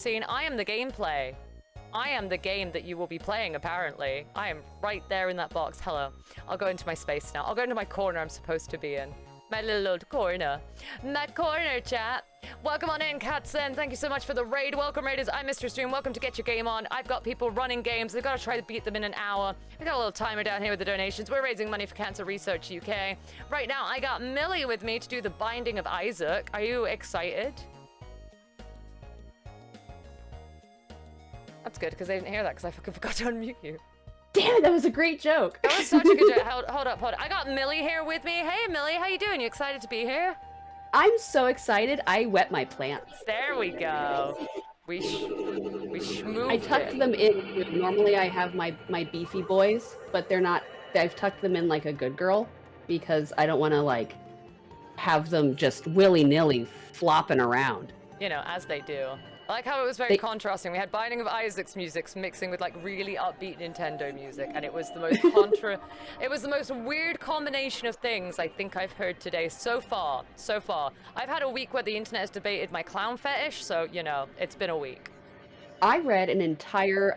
Scene, I am the gameplay. I am the game that you will be playing, apparently. I am right there in that box. Hello. I'll go into my space now. I'll go into my corner I'm supposed to be in. My little old corner. My corner, chat. Welcome on in, Katzen. Thank you so much for the raid. Welcome, raiders. I'm Mistress. Welcome to Get Your Game On. I've got people running games. They've got to try to beat them in an hour. We got a little timer down here with the donations. We're raising money for Cancer Research UK. Right now, I got Millie with me to do the Binding of Isaac. Are you excited? That's good, because they didn't hear that, because I fucking forgot to unmute you. Damn it, that was a great joke. That was such a good joke. Hold up. I got Millie here with me. Hey, Millie, how you doing? You excited to be here? I'm so excited, I wet my plants. There we go. We schmooved I tucked them in. Normally I have my beefy boys, but they're not. I've tucked them in like a good girl, because I don't want to, like, have them just willy-nilly flopping around. You know, as they do. I like how it was very contrasting. We had Binding of Isaac's music mixing with like really upbeat Nintendo music, and it was the most it was the most weird combination of things I think I've heard today so far. I've had a week where the internet has debated my clown fetish, so you know, it's been a week. I read an entire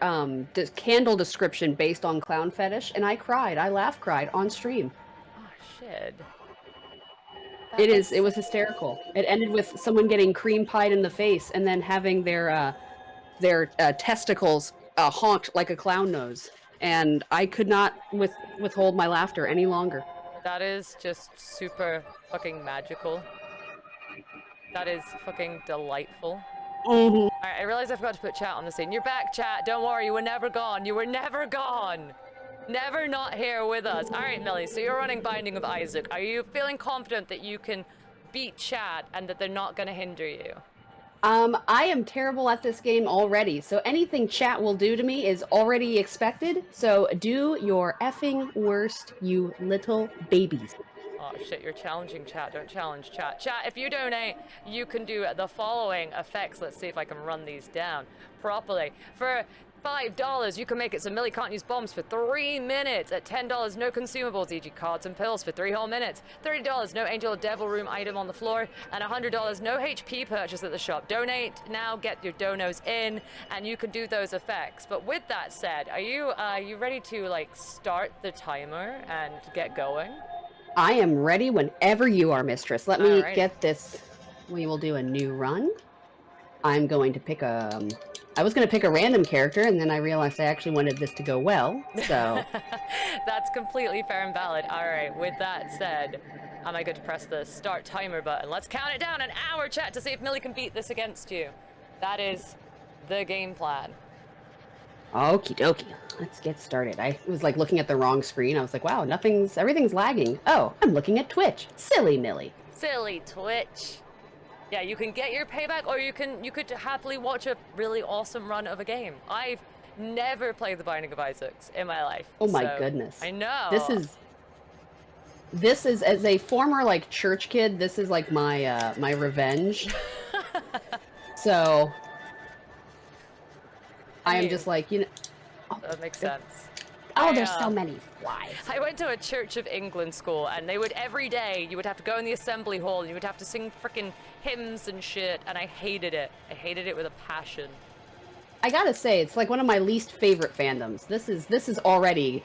candle description based on clown fetish, and I cried. I cried on stream. Oh shit. It was hysterical. It ended with someone getting cream pied in the face and then having their testicles honked like a clown nose. And I could not withhold my laughter any longer. That is just super fucking magical. That is fucking delightful. Mm-hmm. Alright, I realize I forgot to put chat on the scene. You're back, chat. Don't worry, you were never gone. You were never gone. Never not here with us. All right, Millie, so you're running Binding of Isaac. Are you feeling confident that you can beat chat and that they're not going to hinder you? I am terrible at this game already, so anything chat will do to me is already expected, so do your effing worst, you little babies. Oh shit, you're challenging chat. Don't challenge chat. Chat, if you donate, you can do the following effects. Let's see if I can run these down properly. For $5, you can make it so Millie can't use bombs for 3 minutes. At $10, no consumables, e.g. cards and pills for 3 whole minutes. $30, no angel or devil room item on the floor. And $100, no HP purchase at the shop. Donate now, get your donos in, and you can do those effects. But with that said, are you ready to like start the timer and get going? I am ready whenever you are, Mistress. Let me get this. We will do a new run. I'm going to pick I was going to pick a random character, and then I realized I actually wanted this to go well, so... That's completely fair and valid. All right, with that said, am I good to press the start timer button? Let's count it down an hour, chat, to see if Millie can beat this against you. That is the game plan. Okie dokie. Let's get started. I was like looking at the wrong screen. I was like, wow, everything's lagging. Oh, I'm looking at Twitch. Silly Millie. Silly Twitch. Yeah, you can get your payback, or you could happily watch a really awesome run of a game. I've never played the Binding of Isaacs in my life. Oh my goodness. I know. This is as a former like church kid, this is like my my revenge. So I am just like, you know. Oh, that makes sense. Oh, there's so many flies. I went to a Church of England school, and they would every day, you would have to go in the assembly hall, and you would have to sing frickin' hymns and shit, and I hated it. I hated it with a passion. I gotta say, it's like one of my least favorite fandoms. This is already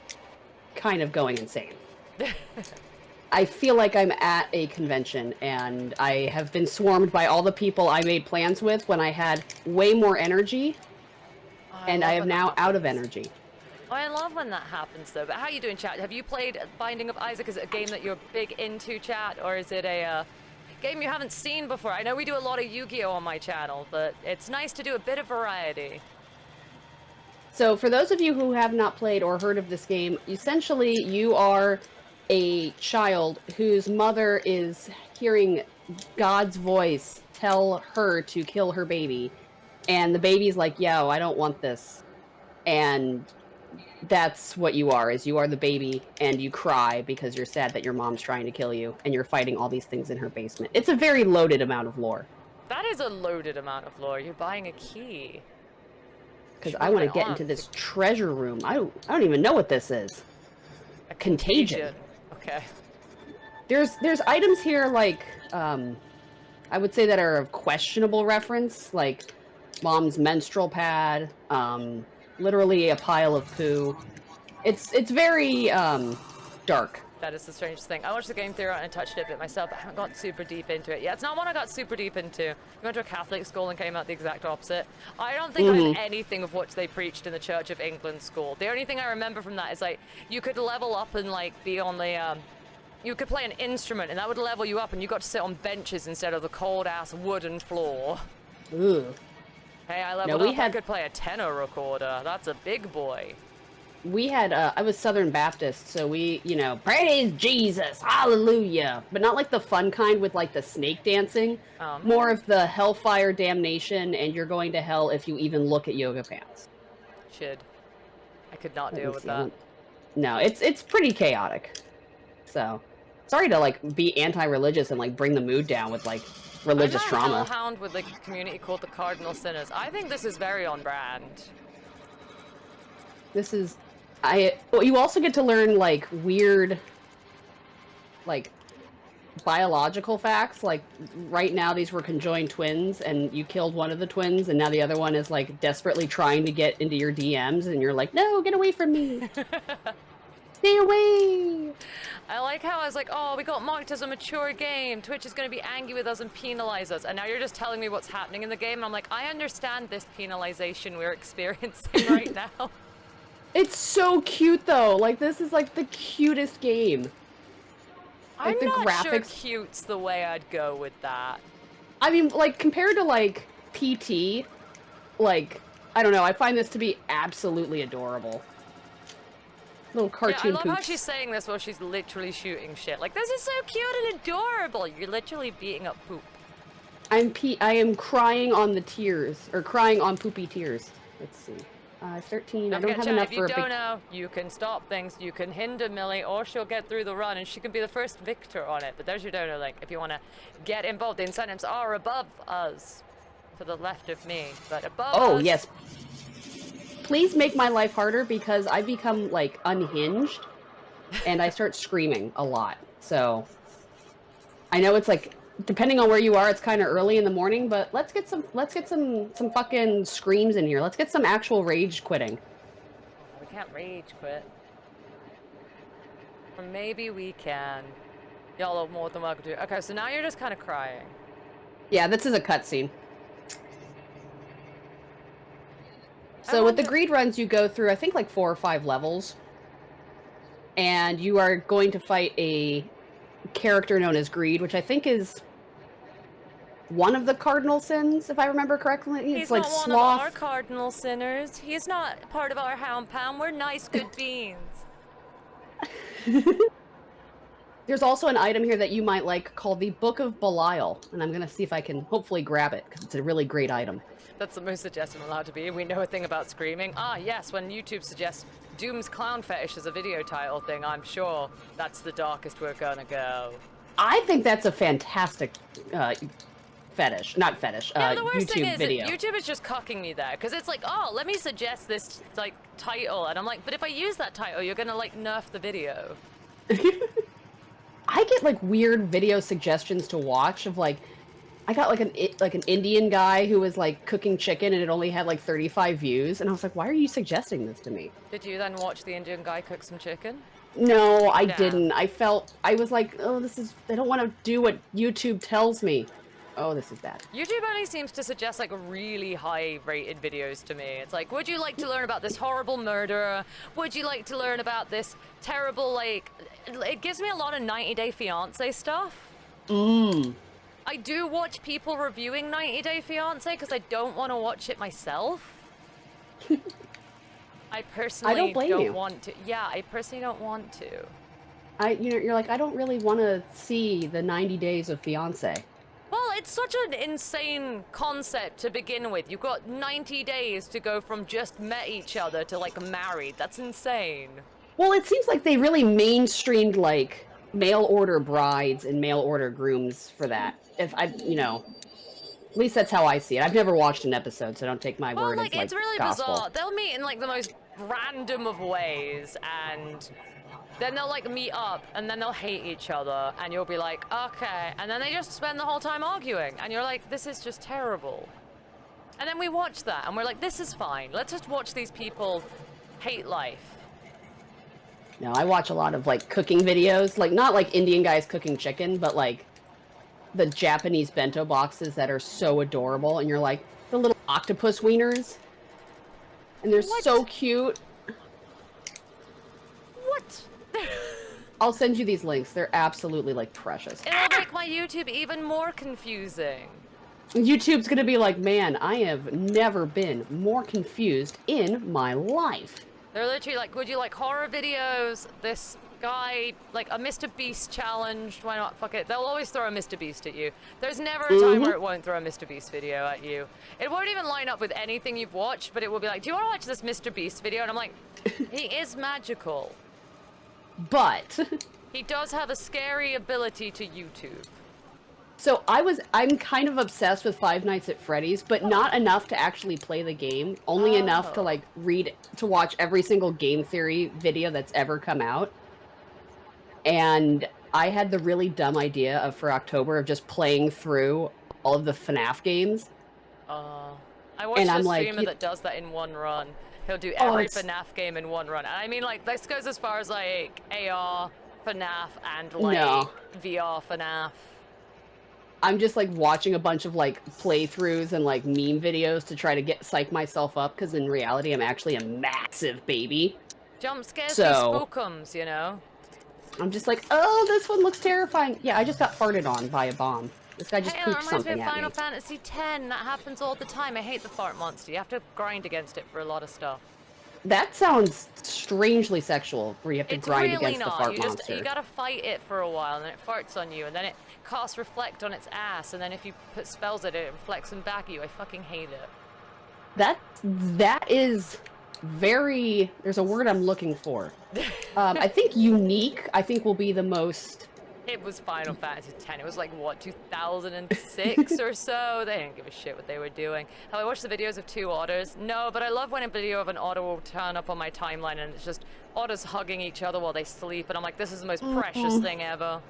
kind of going insane. I feel like I'm at a convention, and I have been swarmed by all the people I made plans with when I had way more energy, and I am now out of energy. Oh, I love when that happens, though. But how are you doing, chat? Have you played Binding of Isaac? Is it a game that you're big into, chat? Or is it a game you haven't seen before? I know we do a lot of Yu-Gi-Oh! On my channel, but it's nice to do a bit of variety. So for those of you who have not played or heard of this game, essentially you are a child whose mother is hearing God's voice tell her to kill her baby. And the baby's like, yo, I don't want this. And that's what you are, is you are the baby, and you cry because you're sad that your mom's trying to kill you, and you're fighting all these things in her basement. It's a very loaded amount of lore. That is a loaded amount of lore. You're buying a key. Because I want to get into this treasure room. I don't even know what this is. A contagion. Okay. There's items here like I would say that are of questionable reference, like mom's menstrual pad, literally a pile of poo. It's very dark. That is the strangest thing. I watched the game through and I touched it a bit myself, but I haven't got super deep into it yet. It's not one I got super deep into. I went to a Catholic school and came out the exact opposite. I don't think I had anything of what they preached in the Church of England school. The only thing I remember from that is like you could level up and like be on the you could play an instrument and that would level you up and you got to sit on benches instead of the cold ass wooden floor. Ooh. Hey, I leveled up. I could play a tenor recorder. That's a big boy. We had, I was Southern Baptist, so we, you know, praise Jesus, hallelujah. But not like the fun kind with like the snake dancing. More of the hellfire damnation, and you're going to hell if you even look at yoga pants. Shit. I could not deal with that. No, it's pretty chaotic. So, sorry to like be anti-religious and like bring the mood down with like religious trauma. I'm a hellhound with like a community called the Cardinal Sinners. I think this is very on brand. This is... well, you also get to learn, like, weird, like, biological facts. Like, right now, these were conjoined twins, and you killed one of the twins, and now the other one is, like, desperately trying to get into your DMs, and you're like, no, get away from me! Stay away! I like how I was like, oh, we got marked as a mature game. Twitch is going to be angry with us and penalize us. And now you're just telling me what's happening in the game, and I'm like, I understand this penalization we're experiencing right now. It's so cute, though. Like, this is, like, the cutest game. Like, I'm not sure cute's the way I'd go with that. I mean, like, compared to, like, PT, like, I don't know, I find this to be absolutely adorable. Little cartoon I love how she's saying this while she's literally shooting shit. Like, this is so cute and adorable. You're literally beating up poop. I am crying on the tears, or crying on poopy tears. Let's see. 13. I don't have enough for a big... If you don't know, you can stop things. You can hinder Millie, or she'll get through the run, and she can be the first victor on it. But there's your donor link if you want to get involved. The incentives are above us, to the left of me, but above us. Oh, yes. Please make my life harder, because I become, like, unhinged, and I start screaming a lot. So, I know it's, like, depending on where you are, it's kind of early in the morning, but let's get some fucking screams in here. Let's get some actual rage quitting. We can't rage quit. Or maybe we can. Y'all are more than welcome to. Okay, so now you're just kind of crying. Yeah, this is a cutscene. So with the greed runs, you go through, I think, like 4 or 5 levels. And you are going to fight a character known as Greed, which I think is one of the cardinal sins, if I remember correctly. He's like not one sloth. Of our cardinal sinners. He's not part of our hound pound. We're nice, good beings. There's also an item here that you might like called the Book of Belial, and I'm going to see if I can hopefully grab it, because it's a really great item. That's the most suggestive I'm allowed to be. We know a thing about screaming. Ah, yes, when YouTube suggests Doom's Clown Fetish as a video title thing, I'm sure that's the darkest we're gonna go. I think that's a fantastic fetish. Not fetish, yeah, the worst YouTube thing is video. YouTube is just cocking me there, because it's like, oh, let me suggest this, like, title, and I'm like, but if I use that title, you're gonna, like, nerf the video. I get, like, weird video suggestions to watch of, like, I got like an Indian guy who was like cooking chicken and it only had like 35 views, and I was like, why are you suggesting this to me? Did you then watch the Indian guy cook some chicken? No, I didn't. I was like, oh, I don't want to do what YouTube tells me. Oh, this is bad. YouTube only seems to suggest like really high rated videos to me. It's like, would you like to learn about this horrible murderer? Would you like to learn about this terrible, like, it gives me a lot of 90 Day Fiancé stuff. I do watch people reviewing 90 Day Fiancé because I don't want to watch it myself. I personally don't want to. Yeah, I personally don't want to. You're like, I don't really want to see the 90 Days of Fiancé. Well, it's such an insane concept to begin with. You've got 90 days to go from just met each other to like married. That's insane. Well, it seems like they really mainstreamed like mail order brides and mail order grooms for that. If I, at least that's how I see it. I've never watched an episode, so don't take my word as, like, it's really gospel. Bizarre. They'll meet in, like, the most random of ways, and then they'll, like, meet up, and then they'll hate each other, and you'll be like, okay. And then they just spend the whole time arguing, and you're like, this is just terrible. And then we watch that, and we're like, this is fine. Let's just watch these people hate life. No, I watch a lot of, like, cooking videos. Like, not like Indian guys cooking chicken, but, like, the Japanese bento boxes that are so adorable. And you're like, the little octopus wieners. And they're so cute. What? I'll send you these links. They're absolutely, like, precious. It'll make my YouTube even more confusing. YouTube's gonna be like, man, I have never been more confused in my life. They're literally like, would you like horror videos? This guy, like a Mr. Beast challenge, why not? Fuck it. They'll always throw a Mr. Beast at you. There's never a time where it won't throw a Mr. Beast video at you. It won't even line up with anything you've watched, but it will be like, do you want to watch this Mr. Beast video? And I'm like, he is magical. But he does have a scary ability to YouTube. So I'm kind of obsessed with Five Nights at Freddy's, but not enough to actually play the game. Only enough to like to watch every single game theory video that's ever come out. And I had the really dumb idea of for October of just playing through all of the FNAF games. I watched a streamer that does that in one run. He'll do every FNAF game in one run. And I mean, like, this goes as far as like AR FNAF and like VR FNAF. I'm just like watching a bunch of like playthroughs and like meme videos to try to psych myself up, because in reality I'm actually a massive baby. Jump scares and spookums, you know? I'm just like, oh, this one looks terrifying. Yeah, I just got farted on by a bomb. This guy just pooped something at me. Final Fantasy X. That happens all the time. I hate the fart monster. You have to grind against it for a lot of stuff. That sounds strangely sexual, where you have to grind against the fart monster. You gotta fight it for a while, and then it farts on you, and then it casts Reflect on its ass, and then if you put spells at it, it reflects them back at you. I fucking hate it. That is very... There's a word I'm looking for. I think unique, I think will be the most... It was Final Fantasy X. It was like, what, 2006 or so? They didn't give a shit what they were doing. Have I watched the videos of two otters? No, but I love when a video of an otter will turn up on my timeline and it's just otters hugging each other while they sleep. And I'm like, this is the most precious thing ever.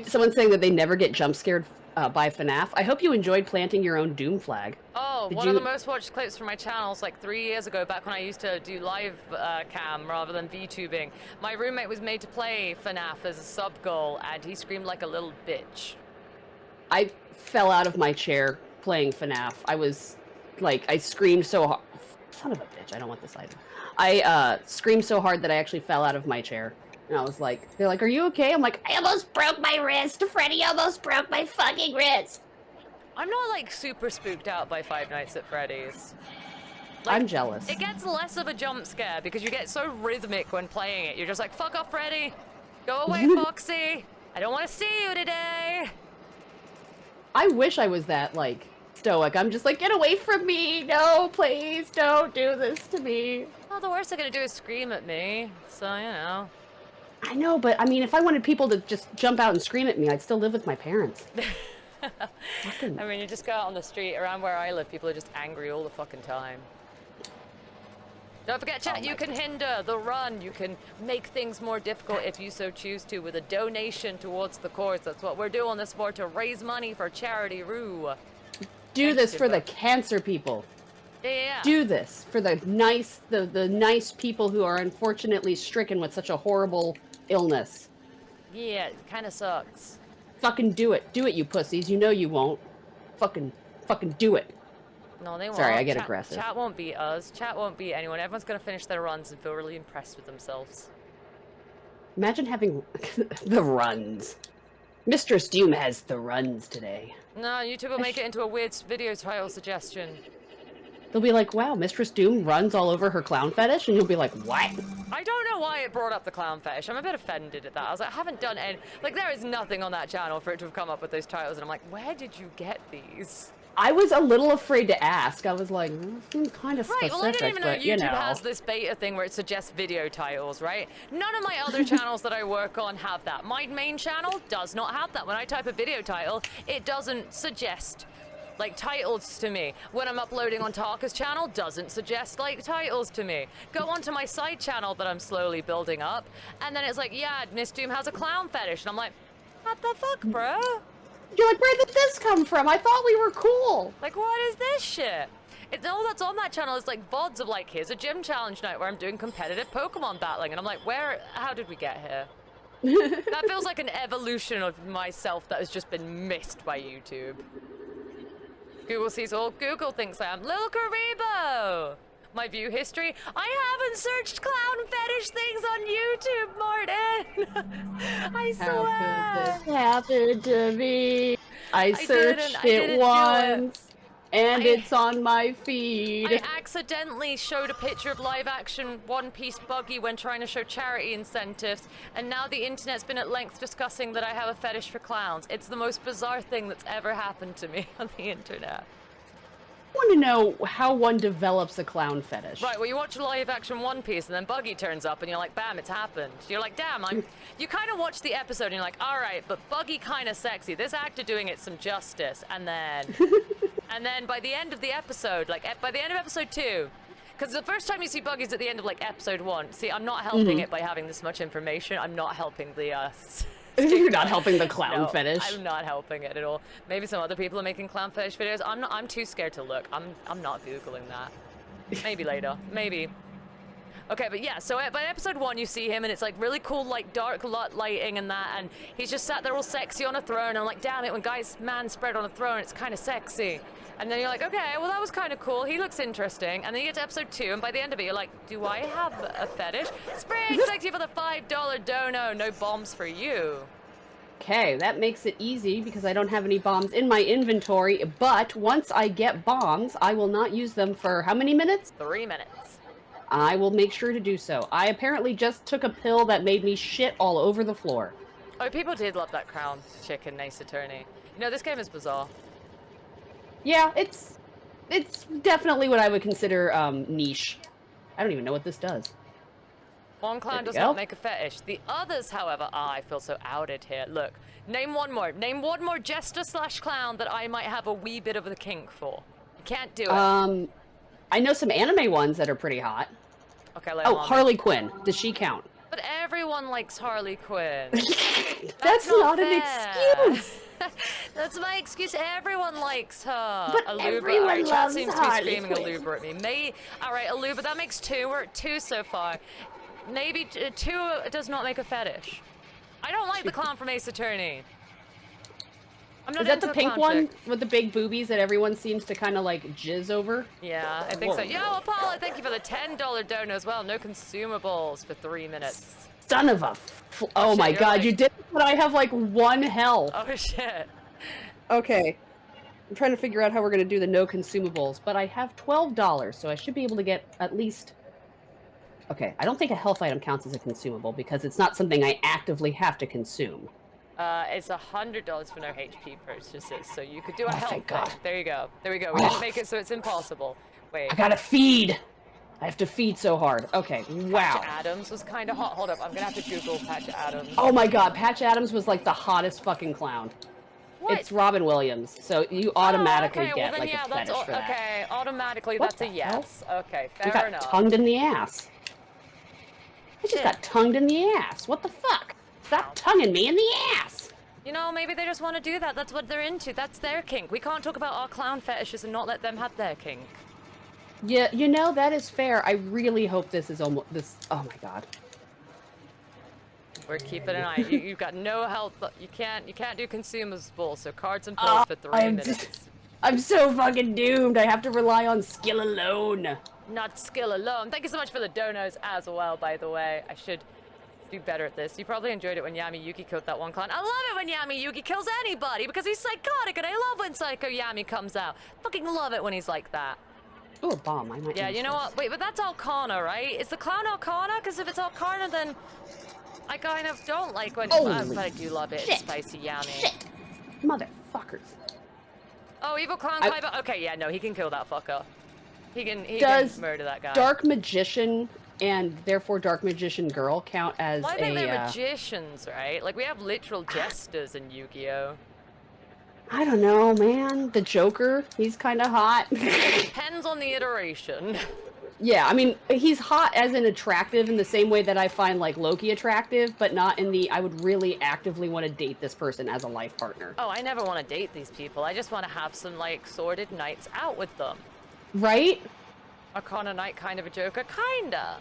Someone's saying that they never get jump scared by FNAF. I hope you enjoyed planting your own Doom flag. Oh, one of the most watched clips from my channel is like 3 years ago, back when I used to do live cam rather than VTubing. My roommate was made to play FNAF as a sub goal, and he screamed like a little bitch. I fell out of my chair playing FNAF. I was like, I screamed so hard. Son of a bitch, I don't want this item. I screamed so hard that I actually fell out of my chair. And I was like, they're like, are you okay? I'm like, I almost broke my wrist. Freddy almost broke my fucking wrist. I'm not like super spooked out by Five Nights at Freddy's. Like, I'm jealous. It gets less of a jump scare because you get so rhythmic when playing it. You're just like, fuck off, Freddy. Go away, Foxy. I don't want to see you today. I wish I was that, like, stoic. I'm just like, get away from me. No, please don't do this to me. Well, the worst they're going to do is scream at me. So, you know. I know, but I mean, if I wanted people to just jump out and scream at me, I'd still live with my parents. I mean, you just go out on the street around where I live, people are just angry all the fucking time. Don't forget, chat, you can hinder the run. You can make things more difficult if you so choose to with a donation towards the cause. That's what we're doing this for, to raise money for charity. Roo. Do this for the cancer people. Yeah. Do this for the nice people who are unfortunately stricken with such a horrible illness. Yeah, it kind of sucks. Fucking do it. Do it, you pussies. You know you won't. Fucking do it. No, they won't. Sorry, I get aggressive. Chat won't beat us. Chat won't beat anyone. Everyone's gonna finish their runs and feel really impressed with themselves. Imagine having the runs. Mistress Doom has the runs today. No, YouTube will make it into a weird video title suggestion. They'll be like, wow, Mistress Doom runs all over her clown fetish, and you'll be like, what? I don't know why it brought up the clown fetish. I'm a bit offended at that. I was like, I haven't done any... Like, there is nothing on that channel for it to have come up with those titles, and I'm like, where did you get these? I was a little afraid to ask. I was like, seems kind of specific, well, I didn't even know but, YouTube has this beta thing where it suggests video titles, right? None of my other channels that I work on have that. My main channel does not have that. When I type a video title, it doesn't suggest like titles to me. When I'm uploading on Tarka's channel, doesn't suggest like titles to me. Go onto my side channel that I'm slowly building up, and then it's like, yeah, Miss Doom has a clown fetish, and I'm like, what the fuck, bro? You're like, where did this come from? I thought we were cool. Like, what is this shit? All that's on that channel is like VODs of like, here's a gym challenge night where I'm doing competitive Pokemon battling, and I'm like, how did we get here? That feels like an evolution of myself that has just been missed by YouTube. Google sees all Google thinks I am. Lil Karibo! My view history. I haven't searched clown fetish things on YouTube, Martin! I swear! How could this happen to me? I searched it once. And it's on my feed. I accidentally showed a picture of live-action One Piece Buggy when trying to show charity incentives, and now the internet's been at length discussing that I have a fetish for clowns. It's the most bizarre thing that's ever happened to me on the internet. I want to know how one develops a clown fetish. Right, well, you watch live-action One Piece, and then Buggy turns up, and you're like, bam, it's happened. You're like, damn, You kind of watch the episode, and you're like, all right, but Buggy kind of sexy. This actor doing it some justice, and then... And then by the end of the episode, like by the end of episode 2, because the first time you see Buggy's at the end of like episode 1. See, I'm not helping it by having this much information. I'm not helping the You're not helping the clown fetish. I'm not helping it at all. Maybe some other people are making clown fetish videos. I'm too scared to look. I'm not Googling that. Maybe later. Maybe. Okay, but yeah, so by episode 1 you see him and it's like really cool, like dark lighting and that, and he's just sat there all sexy on a throne, and I'm like, damn it, when man spread on a throne, it's kind of sexy. And then you're like, okay, well that was kind of cool, he looks interesting, and then you get to episode 2, and by the end of it you're like, do I have a fetish? Spring, thank you for the $5 dono, no bombs for you. Okay, that makes it easy because I don't have any bombs in my inventory, but once I get bombs, I will not use them for how many minutes? 3 minutes. I will make sure to do so. I apparently just took a pill that made me shit all over the floor. Oh, people did love that crown chicken Ace Attorney. You know, this game is bizarre. Yeah, it's definitely what I would consider niche. I don't even know what this does. One clown does not make a fetish. The others, however, I feel so outed here. Look, name one more. Name one more jester / clown that I might have a wee bit of a kink for. You can't do it. I know some anime ones that are pretty hot. Okay, Harley Quinn. Does she count? But everyone likes Harley Quinn. That's not an excuse. That's my excuse. Everyone likes her. But Aluba. everyone Chat loves seems to be Harley screaming Quinn. Aluba at me. All right, Aluba, that makes 2. We're at 2 so far. Maybe 2 does not make a fetish. I don't like the clown from Ace Attorney. I'm not Is that the pink one chick. with the big boobies that everyone seems to kind of like jizz over? Yeah, I think so. Yo, Apollo, thank you for the $10 dono as well. No consumables for 3 minutes. Son of a oh my shit, god, like... you did, but I have like 1 health. Oh shit. Okay. I'm trying to figure out how we're going to do the no consumables, but I have $12, so I should be able to get at least... Okay, I don't think a health item counts as a consumable because it's not something I actively have to consume. It's $100 for no HP purchases, so you could do a health thank thing. God. There you go. There we go. We didn't make it so it's impossible. Wait. I gotta feed! I have to feed so hard. Okay, wow. Patch Adams was kind of hot. Hold up, I'm gonna have to Google Patch Adams. Oh my god, Patch Adams was like the hottest fucking clown. What? It's Robin Williams, so you automatically okay, get well, then, like yeah, a fetish for that. Okay, automatically What that's a the yes. Okay, I fair got enough. tongued in the ass. I just Shit. got tongued in the ass. What the fuck? Stop tonguing me in the ass! You know, maybe they just want to do that. That's what they're into. That's their kink. We can't talk about our clown fetishes and not let them have their kink. Yeah, you know, that is fair. I really hope this is almost this. Oh my god. We're keeping an eye. You've got no health. You can't do consumables. So cards and pills for 3 minutes. I'm so fucking doomed. I have to rely on skill alone. Not skill alone. Thank you so much for the donos as well, by the way. I should do better at this. You probably enjoyed it when Yami Yugi killed that one clown. I love it when Yami Yugi kills anybody because he's psychotic, and I love when Psycho Yami comes out. Fucking love it when he's like that. Oh, a bomb. I might Yeah, use you know this. what? Wait, but that's Arcana, right? Is the clown Arcana? Because if it's Arcana, then I kind of don't like when... but I do love it. It's spicy Yami. Shit. Motherfuckers. Oh, evil clown Kaiba. Okay, yeah, no, he can kill that fucker. He can murder that guy. Dark Magician and therefore Dark Magician Girl count as well, I think they're magicians, right? Like, we have literal jesters in Yu-Gi-Oh! I don't know, man. The Joker, he's kind of hot. It depends on the iteration. Yeah, I mean, he's hot as in attractive in the same way that I find, like, Loki attractive, but not in the, I would really actively want to date this person as a life partner. Oh, I never want to date these people. I just want to have some, like, sordid nights out with them. Right? A Connor Knight kind of a Joker? Kinda.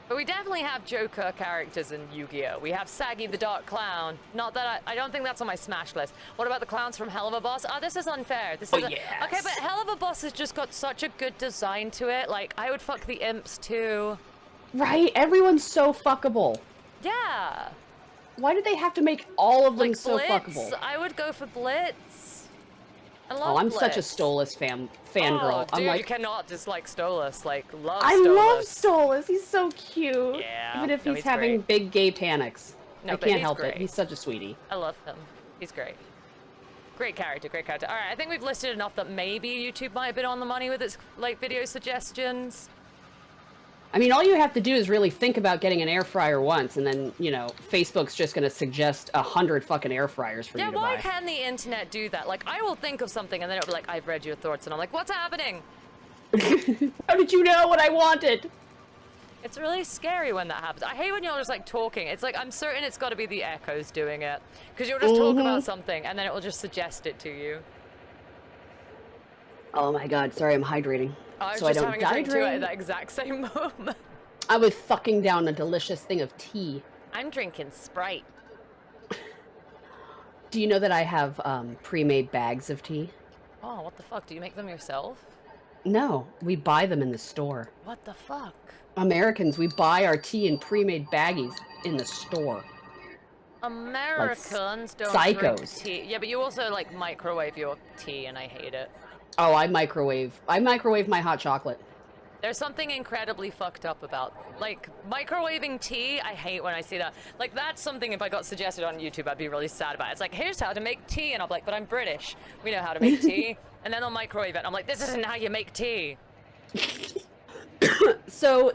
But we definitely have Joker characters in Yu-Gi-Oh! We have Saggy the Dark Clown. Not that I don't think that's on my Smash list. What about the clowns from Hell of a Boss? Oh, this is unfair. This is yes. Okay, but Hell of a Boss has just got such a good design to it. Like, I would fuck the imps too. Right? Everyone's so fuckable. Yeah. Why did they have to make all of them Like so Blitz, fuckable? I would go for Blitz. I love Oh, I'm Blitz. such a Stolas fangirl. Oh, dude, I'm like, you cannot dislike Stolas. Like, love I Stolas. love Stolas. He's so cute. Yeah. Even if No, he's having great. big gay panics. No, I but can't he's help great. it. He's such a sweetie. I love him. He's great. Great character, great character. All right, I think we've listed enough that maybe YouTube might have been on the money with its, like, video suggestions. I mean, all you have to do is really think about getting an air fryer once, and then, you know, Facebook's just going to suggest 100 fucking air fryers for you to Yeah, why buy. can the internet do that? Like, I will think of something and then it'll be like, I've read your thoughts, and I'm like, what's happening? How did you know what I wanted? It's really scary when that happens. I hate when you're just, like, talking. It's like, I'm certain it's got to be the echoes doing it. Because you'll just talk about something, and then it will just suggest it to you. Oh my god, sorry, I'm hydrating. I was so just I don't having a drink too dehydrate. at that exact same moment. I was fucking down a delicious thing of tea. I'm drinking Sprite. Do you know that I have pre-made bags of tea? Oh, what the fuck? Do you make them yourself? No, we buy them in the store. What the fuck? Americans, we buy our tea in pre-made baggies in the store. Americans don't psychos. drink tea. Yeah, but you also, like, microwave your tea, and I hate it. Oh, I microwave my hot chocolate. There's something incredibly fucked up about, like, microwaving tea. I hate when I see that. Like, that's something if I got suggested on YouTube, I'd be really sad about. It's like, here's how to make tea, and I'm like, but I'm British. We know how to make tea. And then they'll microwave it, and I'm like, this isn't how you make tea. So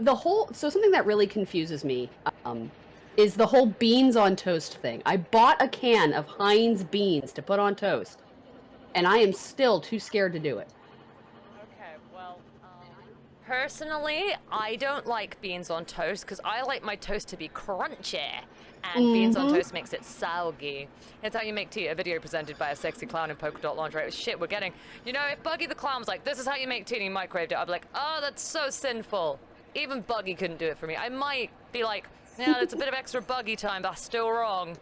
something that really confuses me is the whole beans on toast thing. I bought a can of Heinz beans to put on toast, and I am still too scared to do it. Okay, well, personally, I don't like beans on toast because I like my toast to be crunchy, and beans on toast makes it soggy. It's how you make tea, a video presented by a sexy clown in polka dot lingerie. Shit, we're getting, you know, if Buggy the Clown was like, this is how you make tea and he microwaved it, I'd be like, oh, that's so sinful. Even Buggy couldn't do it for me. I might be like, yeah, it's a bit of extra Buggy time, but still wrong.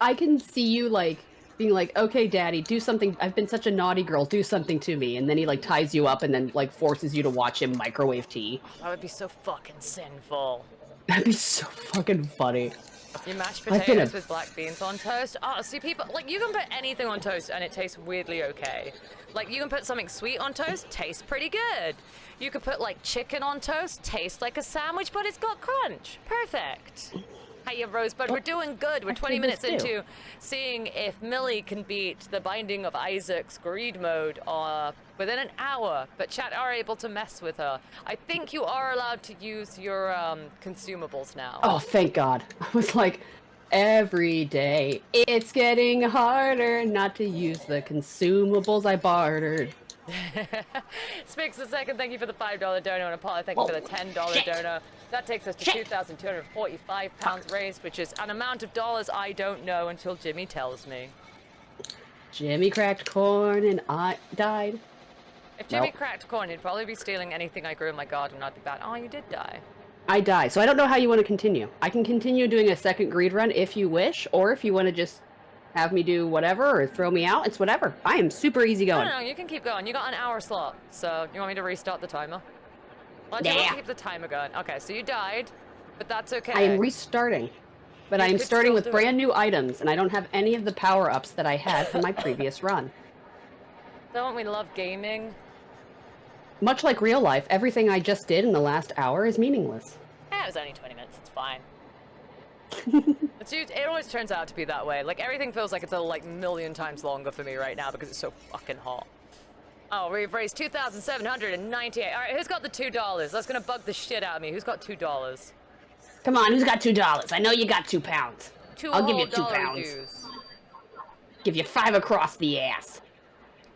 I can see you, like, being like, okay, daddy, do something. I've been such a naughty girl. Do something to me. And then he, like, ties you up and then, like, forces you to watch him microwave tea. That would be so fucking sinful. That'd be so fucking funny. You mash potatoes with black beans on toast? Oh, see, people, like, you can put anything on toast and it tastes weirdly okay. Like, you can put something sweet on toast, tastes pretty good. You could put, like, chicken on toast, tastes like a sandwich, but it's got crunch. Perfect. Hey, Rosebud, we're doing good. We're 20 minutes into seeing if Millie can beat the Binding of Isaac's greed mode within an hour, but chat are able to mess with her. I think you are allowed to use your consumables now. Oh, thank God. I was like, every day it's getting harder not to use the consumables I bartered. Spix the second, thank you for the $5 dono, and Apollo, thank you for the $10 dono. That takes us to 2,245 pounds raised, which is an amount of dollars I don't know until Jimmy tells me. Jimmy cracked corn and I died. If Jimmy cracked corn, he'd probably be stealing anything I grew in my garden, and I'd be bad. Oh, you did die. I die. So I don't know how you want to continue. I can continue doing a second greed run if you wish, or if you want to just have me do whatever or throw me out, it's whatever. I am super easy going. No, you can keep going. You got an hour slot, so you want me to restart the timer? Well, Yeah. keep the timer going. Okay, so you died, but that's okay. I am restarting. But I am could starting still with do it. brand new items, and I don't have any of the power-ups that I had from my previous run. Don't we love gaming? Much like real life, everything I just did in the last hour is meaningless. It was only 20 minutes. It's fine. It always turns out to be that way. Like, everything feels like it's a, like, million times longer for me right now because it's so fucking hot. Oh, we've raised 2,798. All right, who's got the $2? That's gonna bug the shit out of me. Who's got $2? Come on, who's got $2? I know you got 2 pounds. Two I'll give you whole 2 dollar pounds. dues. Give you 5 across the ass.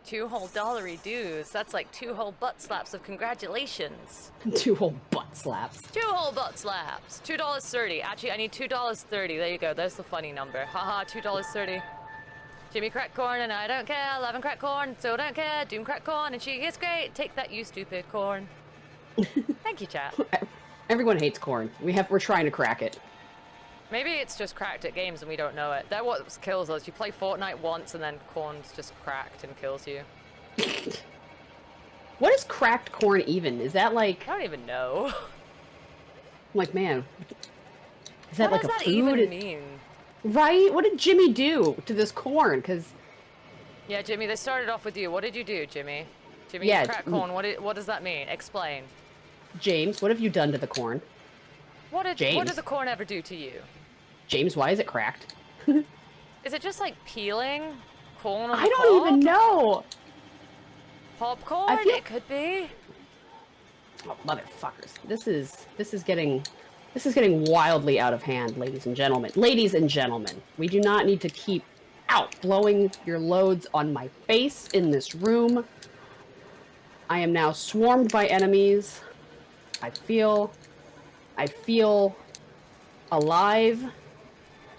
2 whole dollary dues. That's like 2 whole butt slaps of congratulations. 2 whole butt slaps. 2 whole butt slaps. $2.30. Actually, I need $2.30. There you go. There's the funny number. Haha, $2.30. Jimmy crack corn and I don't care. Loving crack corn, so don't care. Doom crack corn and she is great. Take that, you stupid corn. Thank you, chat. Everyone hates corn. We're trying to crack it. Maybe it's just cracked at games and we don't know it. That's what kills us. You play Fortnite once and then corn's just cracked and kills you. What is cracked corn even? Is that like... I don't even know. I'm like, man, is that what like a does that food? even mean? Right? What did Jimmy do to this corn? Because... Yeah, Jimmy, they started off with you. What did you do, Jimmy? Jimmy, yeah, crack corn. What does that mean? Explain. James, what have you done to the corn? What did the corn ever do to you? James, why is it cracked? Is it just like peeling corn on I don't even know. Popcorn? It could be. Oh, motherfuckers. This is getting wildly out of hand, ladies and gentlemen. Ladies and gentlemen, we do not need to keep blowing your loads on my face in this room. I am now swarmed by enemies. I feel alive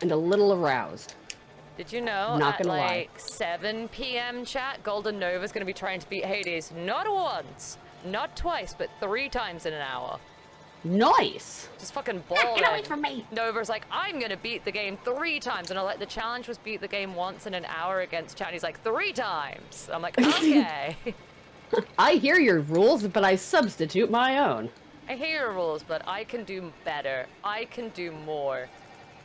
and a little aroused. Did you know Not at gonna like lie. 7 p.m. chat, Golden Nova's going to be trying to beat Hades not once, not twice, but 3 times in an hour. Nice. Just fucking balling. Get away from me. Nova's like, I'm going to beat the game 3 times. And I'm like, the challenge was beat the game once in an hour against chat. He's like, 3 times. I'm like, okay. I hear your rules, but I substitute my own. I hear your rules, but I can do better. I can do more.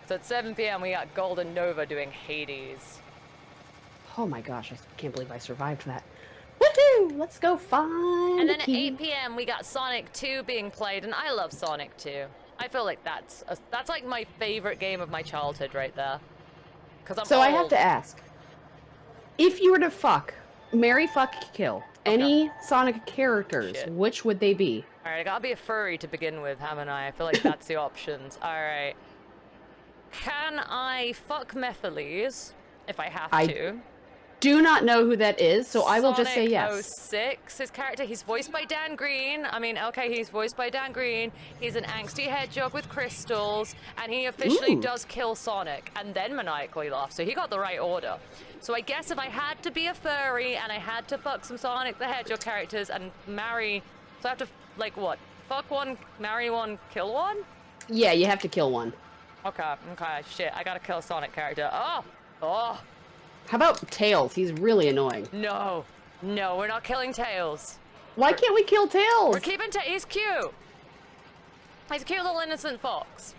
So at 7 p.m. we got Golden Nova doing Hades. Oh my gosh, I can't believe I survived that. Woohoo! Let's go find And then a at key. 8 p.m. we got Sonic 2 being played, and I love Sonic 2. I feel like that's like my favorite game of my childhood right there. So I have to ask, if you were to marry, fuck, kill any Sonic characters, which would they be? All right, I gotta be a furry to begin with, haven't I? I feel like that's the options. All right. Can I fuck Methyles if I have to? Do not know who that is, so I will just say yes. Sonic 06, his character, he's voiced by Dan Green. I mean, okay, he's voiced by Dan Green. He's an angsty hedgehog with crystals, and he officially does kill Sonic, and then maniacally laughs, so he got the right order. So I guess if I had to be a furry, and I had to fuck some Sonic the Hedgehog characters, and marry, so I have to, like, what? Fuck one, marry one, kill one? Yeah, you have to kill one. Okay, shit, I gotta kill a Sonic character. Oh! How about Tails? He's really annoying. No, we're not killing Tails. Why can't we kill Tails? We're keeping Tails. He's cute. He's a cute little innocent fox.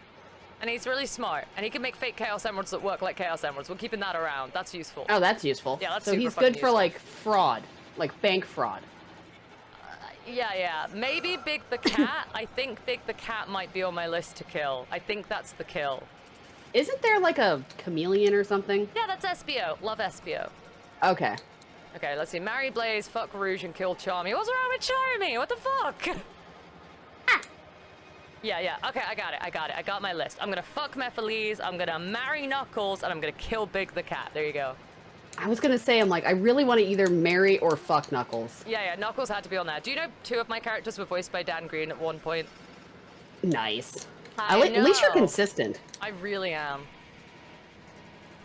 And he's really smart. And he can make fake Chaos Emeralds that work like Chaos Emeralds. We're keeping that around. That's useful. Oh, that's useful. Yeah, that's so super he's fucking good for, useful. like, fraud. Like, bank fraud. Yeah. Maybe Big the Cat. I think Big the Cat might be on my list to kill. I think that's the kill. Isn't there, like, a chameleon or something? Yeah, that's Espio. Love Espio. Okay. Okay, let's see. Marry Blaze, fuck Rouge, and kill Charmy. What's wrong with Charmy? What the fuck? Yeah. Okay, I got it. I got my list. I'm gonna fuck Methyles, I'm gonna marry Knuckles, and I'm gonna kill Big the Cat. There you go. I was gonna say, I really want to either marry or fuck Knuckles. Yeah, Knuckles had to be on that. Do you know 2 of my characters were voiced by Dan Green at one point? Nice. I At least you're know. consistent. I really am.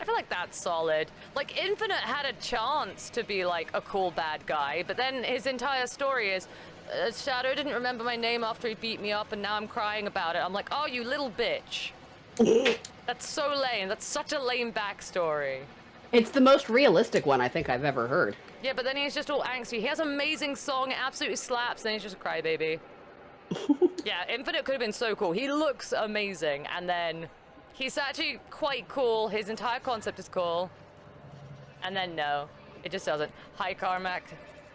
I feel like that's solid. Like, Infinite had a chance to be, like, a cool bad guy, but then his entire story is, Shadow didn't remember my name after he beat me up, and now I'm crying about it. I'm like, oh, you little bitch. That's so lame. That's such a lame backstory. It's the most realistic one I think I've ever heard. Yeah, but then he's just all angsty. He has an amazing song, it absolutely slaps, and he's just a crybaby. Yeah, Infinite could have been so cool. He looks amazing, and then he's actually quite cool. His entire concept is cool. And then no, it just doesn't. Hi, Carmack.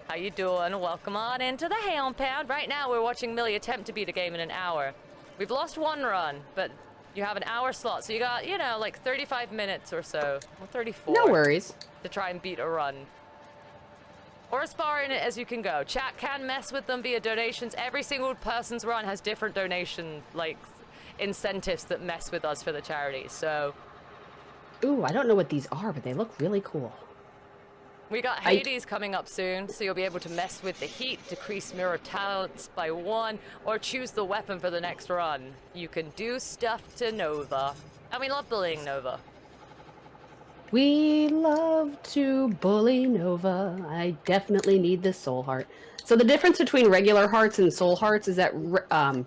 How you doing? Welcome on into the Hound Pound. Right now, we're watching Millie attempt to beat a game in an hour. We've lost 1 run, but you have an hour slot, so you got, like 35 minutes or so. Well, 34. No worries. To try and beat a run. Or as far in it as you can go. Chat can mess with them via donations. Every single person's run has different donation, incentives that mess with us for the charity, so... Ooh, I don't know what these are, but they look really cool. We got Hades coming up soon, so you'll be able to mess with the heat, decrease mirror talents by 1, or choose the weapon for the next run. You can do stuff to Nova. And we love bullying Nova. We love to bully Nova. I definitely need this soul heart. So the difference between regular hearts and soul hearts is that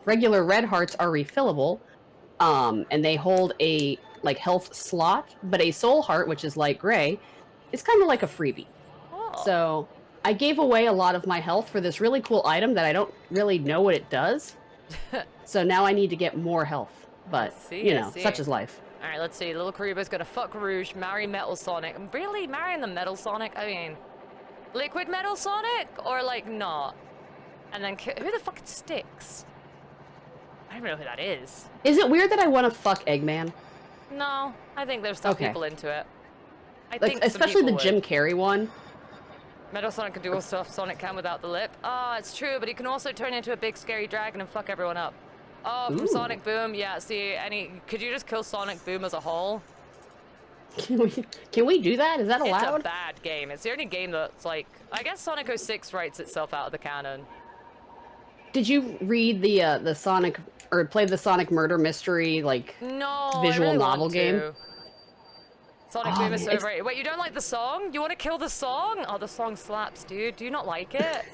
regular red hearts are refillable, and they hold a like health slot, but a soul heart, which is light gray, is kind of like a freebie. Oh. So I gave away a lot of my health for this really cool item that I don't really know what it does. So now I need to get more health. But, you know, such is life. All right, let's see. Little Kariba's gonna fuck Rouge, marry Metal Sonic. Really? Marrying the Metal Sonic? I mean, Liquid Metal Sonic? Or, like, not? And then, who the fuck Sticks? I don't even know who that is. Is it weird that I want to fuck Eggman? No, I think there's some people into it. I think especially the Jim Carrey one. Metal Sonic can do all stuff Sonic can without the lip. Ah, it's true, but he can also turn into a big scary dragon and fuck everyone up. Oh, from Sonic Boom, yeah, see, could you just kill Sonic Boom as a whole? Can we do that? Is that allowed? It's a bad game. It's the only game that's like, I guess Sonic 06 writes itself out of the canon. Did you read the Sonic, or play the Sonic Murder Mystery, like, visual novel game? Sonic Boom is so great. Wait, you don't like the song? You want to kill the song? Oh, the song slaps, dude. Do you not like it?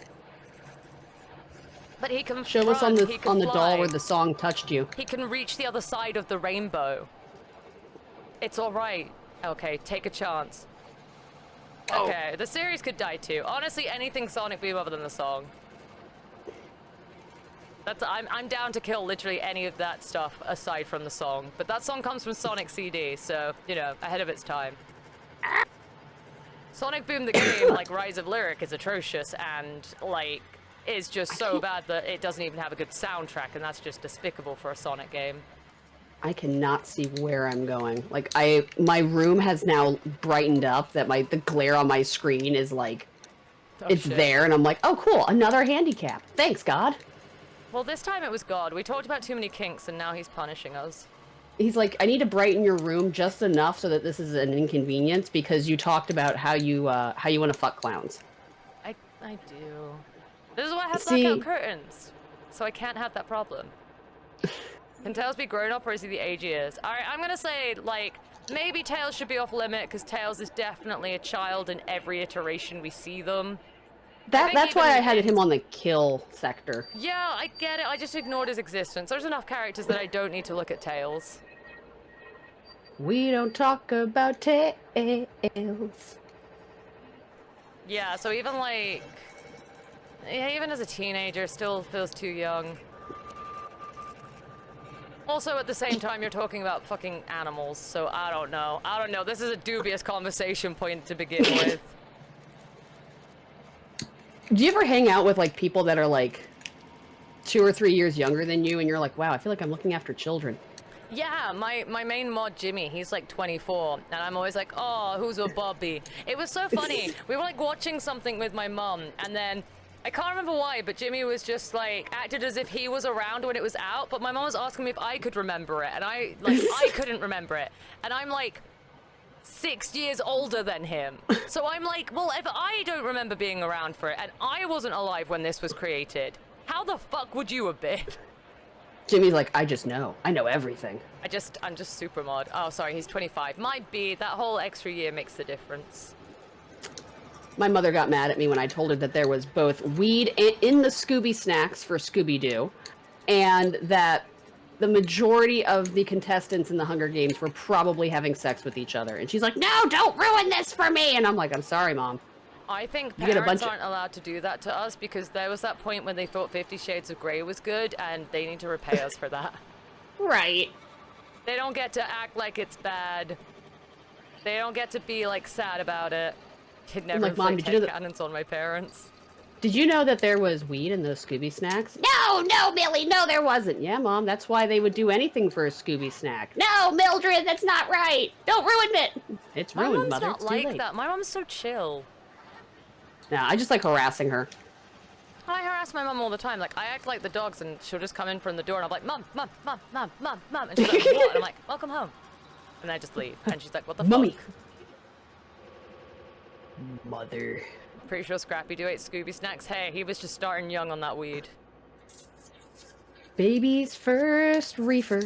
But he can show us on the doll where the song touched you. He can reach the other side of the rainbow. It's all right. Okay, take a chance. Okay, the series could die too. Honestly, anything Sonic Boom other than the song. I'm down to kill literally any of that stuff aside from the song. But that song comes from Sonic CD, so, you know, ahead of its time. Sonic Boom the game, like Rise of Lyric, is atrocious and, like, is just so bad that it doesn't even have a good soundtrack, and that's just despicable for a Sonic game. I cannot see where I'm going. Like, my room has now brightened up that the glare on my screen is like, it's there, and I'm like, oh cool, another handicap. Thanks, God. Well, this time it was God. We talked about too many kinks, and now he's punishing us. He's like, I need to brighten your room just enough so that this is an inconvenience because you talked about how you want to fuck clowns. I do. This is why I have blackout curtains, so I can't have that problem. Can Tails be grown up, or is he the age he is? All right, I'm gonna say, like, maybe Tails should be off limit because Tails is definitely a child in every iteration we see them. That's why I had him on the kill sector. Yeah, I get it. I just ignored his existence. There's enough characters that I don't need to look at Tails. We don't talk about Tails. Yeah, so even like... Yeah, even as a teenager, still feels too young. Also, at the same time, you're talking about fucking animals, so I don't know. I don't know. This is a dubious conversation point to begin with. Do you ever hang out with, like, people that are, like, 2 or 3 years younger than you, and you're like, wow, I feel like I'm looking after children? Yeah, my main mod, Jimmy, he's, like, 24, and I'm always like, oh, who's a Bobby? It was so funny. We were, like, watching something with my mum, and then... I can't remember why, but Jimmy was just, like, acted as if he was around when it was out, but my mom was asking me if I could remember it, and I couldn't remember it. And I'm, like, 6 years older than him. So I'm like, well, if I don't remember being around for it, and I wasn't alive when this was created, how the fuck would you have been? Jimmy's like, I just know. I know everything. I'm just super mod. Oh, sorry, he's 25. Might be. That whole extra year makes the difference. My mother got mad at me when I told her that there was both weed in the Scooby snacks for Scooby-Doo, and that the majority of the contestants in the Hunger Games were probably having sex with each other. And she's like, no, don't ruin this for me! And I'm like, I'm sorry, Mom. I think parents aren't allowed to do that to us because there was that point when they thought 50 Shades of Grey was good, and they need to repay us for that. Right. They don't get to act like it's bad. They don't get to be, like, sad about it. Kid never inflict headcanons on my parents. Did you know that there was weed in those Scooby snacks? No, Millie, no, there wasn't. Yeah, Mom, that's why they would do anything for a Scooby snack. No, Mildred, that's not right. Don't ruin it. It's ruined, Mother. My mom's not like that. My mom's so chill. Nah, I just like harassing her. I harass my mom all the time. Like, I act like the dogs, and she'll just come in from the door, and I'm like, Mom, Mom, Mom, Mom, Mom, Mom. And she's like, what? And I'm like, welcome home. And I just leave. And she's like, what the Mummy. fuck? Mother. Pretty sure Scrappy-Doo ate Scooby snacks. Hey, he was just starting young on that weed. Baby's first reefer.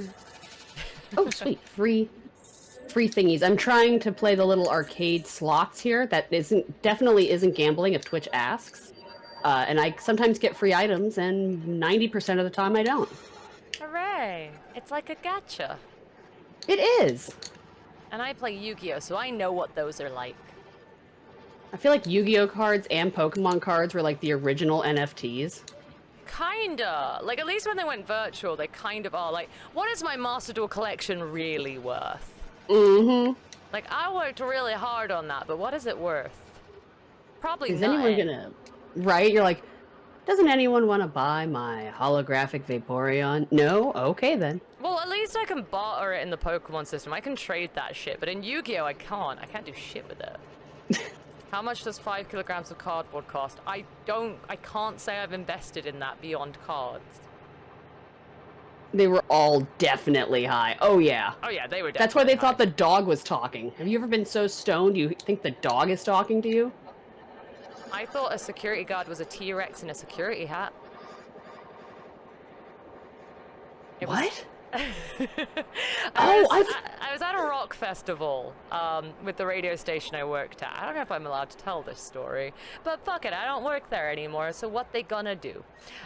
Oh, sweet. Free thingies. I'm trying to play the little arcade slots here. That definitely isn't gambling if Twitch asks. And I sometimes get free items, and 90% of the time I don't. Hooray! It's like a gacha. It is. And I play Yu-Gi-Oh, so I know what those are like. I feel like Yu-Gi-Oh cards and Pokemon cards were like the original NFTs. Kinda. Like, at least when they went virtual, they kind of are. Like, what is my Master Duel collection really worth? Mm-hmm. Like, I worked really hard on that, but what is it worth? Probably Is nothing. anyone gonna... Right? You're like, doesn't anyone want to buy my holographic Vaporeon? No? Okay, then. Well, at least I can barter it in the Pokemon system. I can trade that shit, but in Yu-Gi-Oh, I can't. I can't do shit with it. How much does 5 kilograms of cardboard cost? I can't say I've invested in that beyond cards. They were all definitely high. Oh, yeah. Oh, yeah, they were definitely That's why they high. thought the dog was talking. Have you ever been so stoned you think the dog is talking to you? I thought a security guard was a T-Rex in a security hat. What? I was at a rock festival with the radio station I worked at. I don't know if I'm allowed to tell this story, but fuck it, I don't work there anymore, so what they gonna do?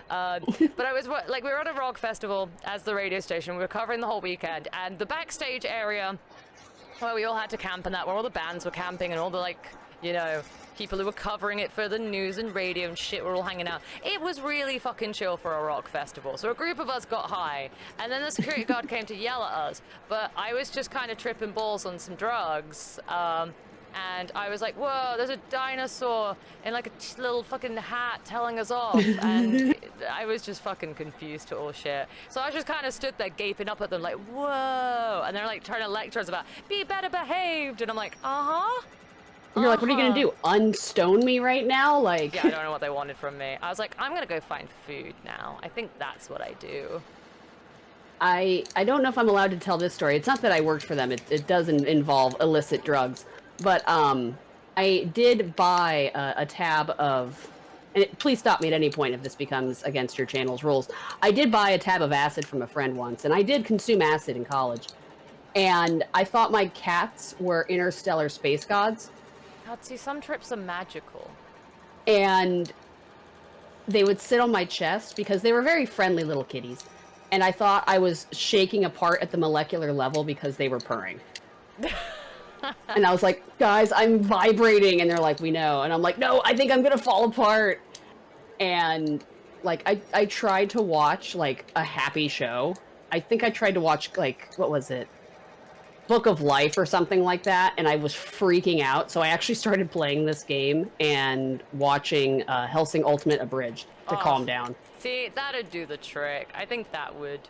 But I was, like, we were at a rock festival as the radio station. We were covering the whole weekend, and the backstage area where we all had to camp and that, where all the bands were camping and all the, like, you know, people who were covering it for the news and radio and shit were all hanging out. It was really fucking chill for a rock festival. So a group of us got high, and then the security guard came to yell at us, but I was just kind of tripping balls on some drugs. And I was like, whoa, there's a dinosaur in like a little fucking hat telling us off. And I was just fucking confused to all shit. So I just kind of stood there gaping up at them like, whoa. And they're like trying to lecture us about, be better behaved. And I'm like, uh-huh. You're like, what are you gonna do? Unstone me right now? Like, yeah, I don't know what they wanted from me. I was like, I'm gonna go find food now. I think that's what I do. I don't know if I'm allowed to tell this story. It's not that I worked for them. It doesn't involve illicit drugs. But I did buy a tab of, and please stop me at any point if this becomes against your channel's rules. I did buy a tab of acid from a friend once, and I did consume acid in college. And I thought my cats were interstellar space gods. God, see, some trips are magical. And they would sit on my chest because they were very friendly little kitties. And I thought I was shaking apart at the molecular level because they were purring. And I was like, guys, I'm vibrating. And they're like, we know. And I'm like, no, I think I'm going to fall apart. And like, I tried to watch like a happy show. I think I tried to watch like, what was it? Book of Life or something like that, and I was freaking out. So I actually started playing this game and watching Hellsing Ultimate Abridged to calm down. See, that'd do the trick. I think that would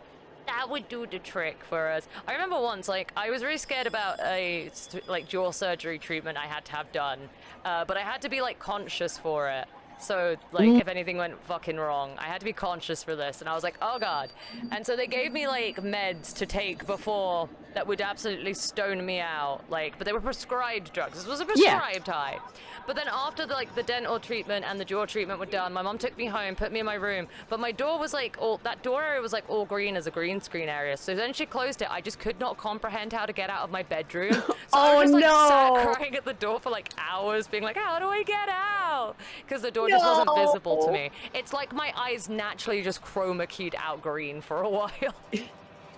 do the trick for us. I remember once, like, I was really scared about a like jaw surgery treatment I had to have done, but I had to be like conscious for it. So, like, if anything went fucking wrong, I had to be conscious for this. And I was like, oh, God. And so they gave me, like, meds to take before that would absolutely stone me out. Like, but they were prescribed drugs. This was a prescribed high. But then after, the dental treatment and the jaw treatment were done, my mom took me home, put me in my room. But my door was, like, that door area was, like, all green as a green screen area. So then she closed it. I just could not comprehend how to get out of my bedroom. So I was just, like, sat crying at the door for, like, hours, being like, how do I get out? Because the door just wasn't visible to me. It's like my eyes naturally just chroma keyed out green for a while.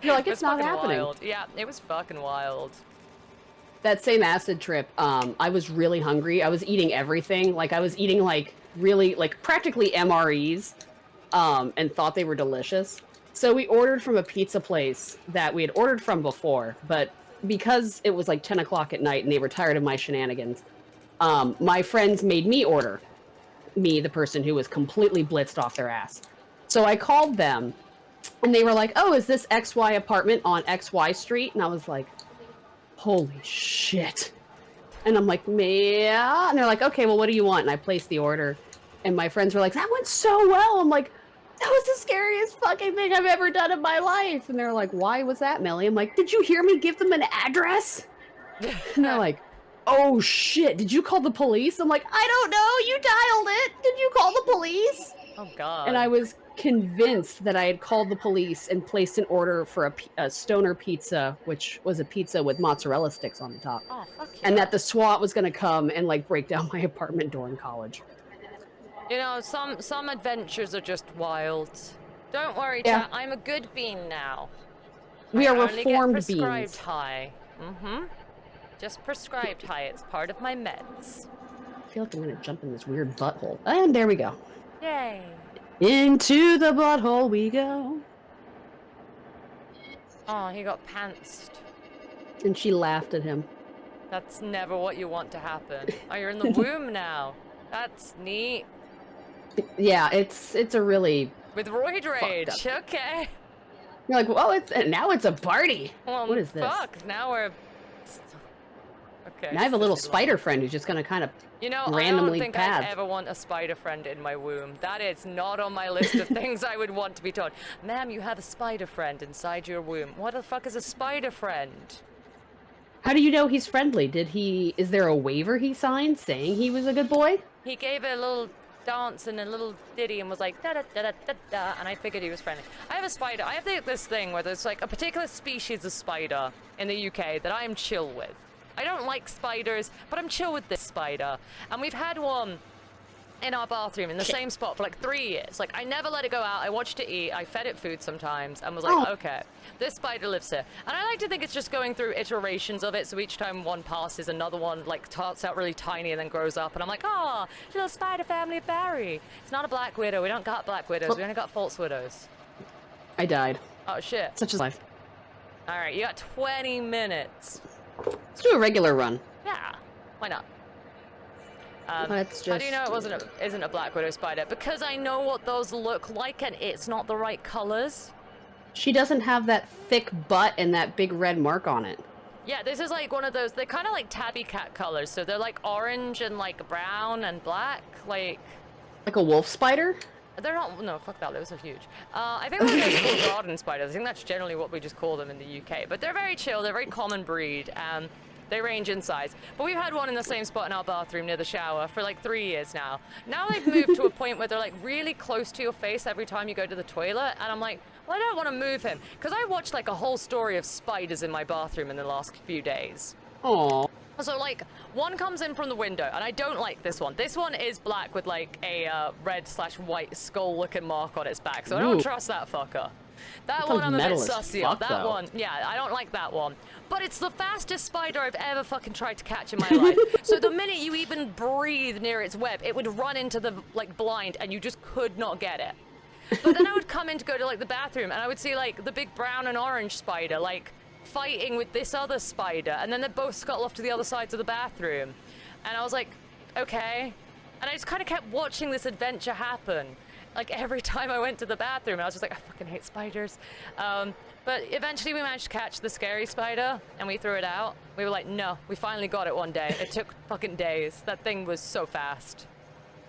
You're like, it's not happening. Wild. Yeah, it was fucking wild. That same acid trip, I was really hungry. I was eating everything. Like, I was eating, like, really, like, practically MREs, and thought they were delicious. So we ordered from a pizza place that we had ordered from before, but because it was, like, 10 o'clock at night and they were tired of my shenanigans, my friends made me order. Me, the person who was completely blitzed off their ass. So I called them, and they were like, oh, is this XY apartment on XY Street? And I was like, holy shit. And I'm like, yeah. And they're like, okay, well, what do you want? And I placed the order. And my friends were like, that went so well. I'm like, that was the scariest fucking thing I've ever done in my life. And they're like, why was that, Millie? I'm like, did you hear me give them an address? And they're like, oh shit, did you call the police? I'm like, I don't know, you dialed it. Did you call the police? Oh god. And I was convinced that I had called the police and placed an order for a stoner pizza, which was a pizza with mozzarella sticks on the top. Oh fuck yeah. And that the SWAT was going to come and like break down my apartment door in college. You know, some adventures are just wild. Don't worry, Yeah. chat. I'm a good bean now. We I are only get reformed prescribed beings. high. Just prescribed high. It's part of my meds. I feel like I'm going to jump in this weird butthole. And there we go. Yay. Into the butthole we go. Oh, he got pantsed. And she laughed at him. That's never what you want to happen. Oh, you're in the womb now. That's neat. Yeah, it's a really... With roid rage. up. Okay. You're like, well, now it's a party. Well, what is this? Fuck. Now we're... Okay. And I have a little spider friend who's just going to kind of You know, randomly I don't think paths. I'd ever want a spider friend in my womb. That is not on my list of things I would want to be told. Ma'am, you have a spider friend inside your womb. What the fuck is a spider friend? How do you know he's friendly? Is there a waiver he signed saying he was a good boy? He gave a little dance and a little ditty and was like da da da da da da, and I figured he was friendly. I have a spider. I have this thing where there's like a particular species of spider in the UK that I am chill with. I don't like spiders, but I'm chill with this spider. And we've had one in our bathroom in the same spot for like 3 years. Like, I never let it go out. I watched it eat. I fed it food sometimes and was like, okay, this spider lives here. And I like to think it's just going through iterations of it. So each time one passes, another one like starts out really tiny and then grows up. And I'm like, oh, little spider family of Barry. It's not a black widow. We don't got black widows. We only got false widows. I died. Oh, shit. Such is life. All right, you got 20 minutes. Let's do a regular run. Yeah, why not? Let's How do you just- know it isn't a black widow spider? Because I know what those look like and it's not the right colors. She doesn't have that thick butt and that big red mark on it. Yeah, this is like one of those, they're kind of like tabby cat colors. So they're like orange and like brown and black, like... Like a wolf spider? They're not, no, fuck that, those are huge. I think they're called garden spiders. I think that's generally what we just call them in the UK. But they're very chill, they're a very common breed. They range in size. But we've had one in the same spot in our bathroom near the shower for like 3 years now. Now they've moved to a point where they're like really close to your face every time you go to the toilet. And I'm like, well, I don't want to move him. Because I watched like a whole story of spiders in my bathroom in the last few days. Aww. So, like, one comes in from the window, and I don't like this one. This one is black with, like, a red/white skull-looking mark on its back, so I don't trust that fucker. That one I'm a bit sussy of. That one, yeah, I don't like that one. But it's the fastest spider I've ever fucking tried to catch in my life. So the minute you even breathe near its web, it would run into the, like, blind, and you just could not get it. But then I would come in to go to, like, the bathroom, and I would see, like, the big brown and orange spider, like, fighting with this other spider, and then they both scuttle off to the other sides of the bathroom. And I was like, okay. And I just kind of kept watching this adventure happen. Like, every time I went to the bathroom, I was just like, I fucking hate spiders. But eventually we managed to catch the scary spider, and we threw it out. We were like, no, we finally got it one day. It took fucking days. That thing was so fast.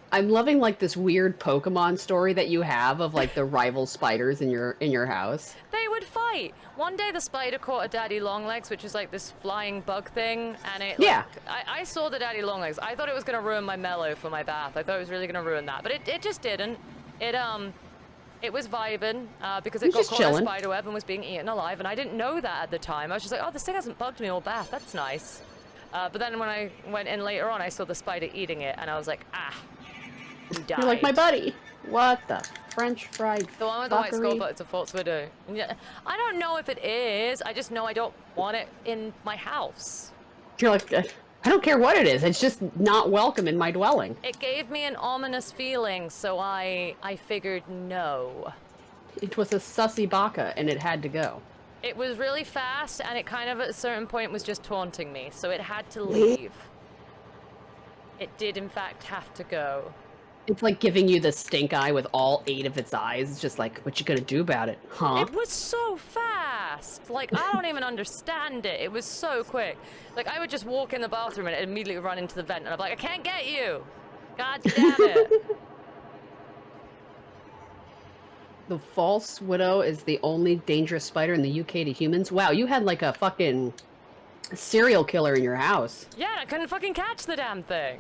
I'm loving like this weird Pokemon story that you have of like the rival spiders in your house. They would fight. One day the spider caught a daddy longlegs, which is like this flying bug thing, and it Yeah. like, I saw the daddy longlegs. I thought it was gonna ruin my mellow for my bath. I thought it was really gonna ruin that, but it just didn't. It was vibing because it got just caught in a chilling. spider web and was being eaten alive, and I didn't know that at the time. I was just like, oh, this thing hasn't bugged me all bath. That's nice. But then when I went in later on, I saw the spider eating it, and I was like, ah. He died. You're like my buddy. What the French fried The one with the white skull, fuckery? but it's a false widow. Yeah, I don't know if it is. I just know I don't want it in my house. You're like, I don't care what it is. It's just not welcome in my dwelling. It gave me an ominous feeling, so I figured no. It was a sussy baka, and it had to go. It was really fast, and it kind of at a certain point was just taunting me, so it had to leave. It did, in fact, have to go. It's like giving you the stink eye with all 8 of its eyes. It's just like, what you gonna do about it, huh? It was so fast. Like, I don't even understand it. It was so quick. Like, I would just walk in the bathroom and it'd immediately run into the vent, and I'm like, I can't get you. God damn it. The false widow is the only dangerous spider in the UK to humans. Wow, you had like a fucking A serial killer in your house. Yeah, I couldn't fucking catch the damn thing.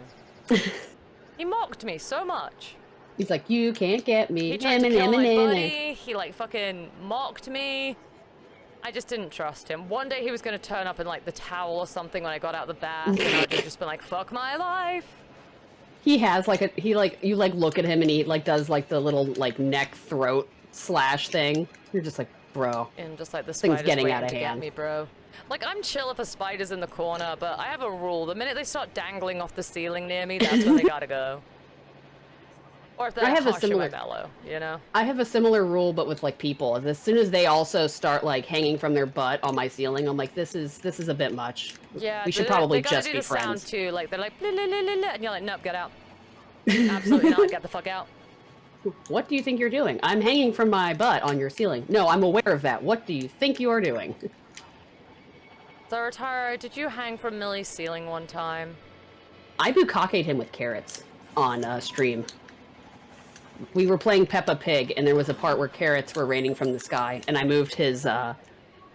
He mocked me so much. He's like, you can't get me. He tried to kill my buddy. He like fucking mocked me. I just didn't trust him. One day he was gonna turn up in like the towel or something when I got out of the bath, and I would have just been like, fuck my life. He has like you like look at him and he like does like the little like neck throat slash thing. You're just like, bro. And just like the thing's spiders getting out waiting of to hand. get me, bro. Like, I'm chill if a spider's in the corner, but I have a rule. The minute they start dangling off the ceiling near me, that's when they gotta go. Or if they're harshing my bellow, you know? I have a similar rule, but with like people. As soon as they also start like hanging from their butt on my ceiling, I'm like, this is a bit much. Yeah, we should probably they just do be the friends. sound too. Like they're like, blah, blah, blah, blah, blah, and you're like, nope, get out. Absolutely not. Get the fuck out. What do you think you're doing? I'm hanging from my butt on your ceiling. No, I'm aware of that. What do you think you are doing? So, Retaro, did you hang from Millie's ceiling one time? I bukkake'd him with carrots on stream. We were playing Peppa Pig, and there was a part where carrots were raining from the sky, and I moved his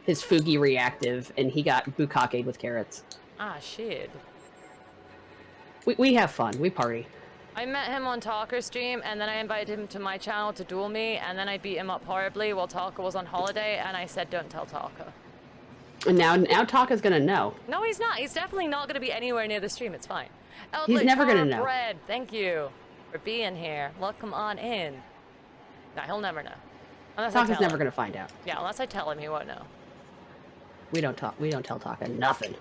Fugi reactive, and he got bukkake'd with carrots. Ah, shit. We have fun. We party. I met him on Talker's stream, and then I invited him to my channel to duel me, and then I beat him up horribly while Talker was on holiday, and I said, don't tell Talker. And now Talka's gonna know. No, he's not. He's definitely not going to be anywhere near the stream. It's fine. He's never gonna know. Bread, thank you for being here. Welcome on in. No, he'll never know. Talka's never gonna find out. Yeah, unless I tell him, he won't know. We don't tell Taka nothing.